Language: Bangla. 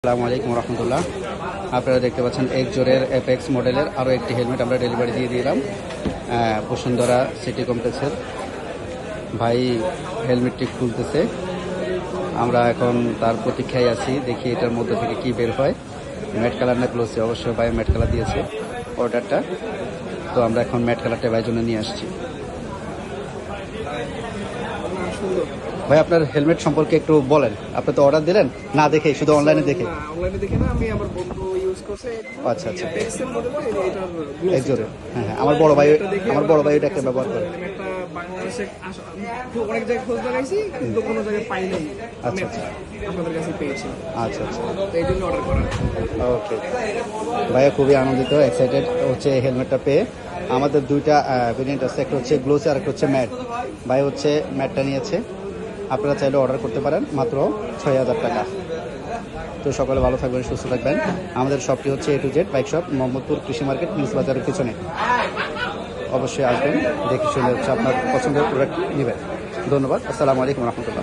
আসসালামু আলাইকুম রহমতুল্লাহ। আপনারা দেখতে পাচ্ছেন এক জোরের এপেক্স মডেলের আরও একটি হেলমেট আমরা ডেলিভারি দিয়ে দিলাম বসুন্ধরা সিটি কমপ্লেক্সের। ভাই হেলমেটটি খুলতেছে, আমরা এখন তার প্রতীক্ষায় আছি, দেখি এটার মধ্যে থেকে কি বের হয়। ম্যাট কালার না গ্লোসি, অবশ্যই ভাই ম্যাট কালার দিয়েছে অর্ডারটা, তো আমরা এখন ম্যাট কালারটা ভাইয়ের জন্য নিয়ে আসছি। ভাই আপনার হেলমেট সম্পর্কে একটু বলেন, আপনি তো অর্ডার দিলেন না দেখে, শুধু অনলাইনে দেখে? অনলাইনে দেখে না, আমি আমার বন্ধু ইউজ করছে। আচ্ছা আচ্ছা, এক্সেল মডেল এটার এক জোরে। হ্যাঁ, আমার বড় ভাই এটা একটা ব্যবহার করে। একটা বাংলাদেশে অনেক জায়গায় খোঁজ লাগাইছি, কিন্তু কোনো জায়গায় পাই নাই। আচ্ছা আচ্ছা, আপনাদের কাছে পেয়েছি, আচ্ছা আচ্ছা, তো এই জন্য অর্ডার করা। ওকে। ভাইয়া খুবই আনন্দিত, এক্সাইটেড হচ্ছে এই হেলমেটটা পেয়ে। আমাদের দুইটা ভেরিয়েন্ট আছে, একটা হচ্ছে গ্লোসি আর একটা হচ্ছে ম্যাট। ভাই হচ্ছে ম্যাটটা নিয়েছে, আপনারা চাইলে অর্ডার করতে পারেন মাত্র ৬,০০০ টাকা। তো সকালে ভালো থাকবেন, সুস্থ থাকবেন। আমাদের শপটি হচ্ছে A to Z bike shop, Mohammadpur কৃষি মার্কেট, নিউজ বাজারের পিছনে। অবশ্যই আসবেন, দেখে শুনে হচ্ছে আপনার পছন্দের প্রোডাক্ট নেবেন। ধন্যবাদ, আসসালামু আলাইকুম রহমতুল্লাহ।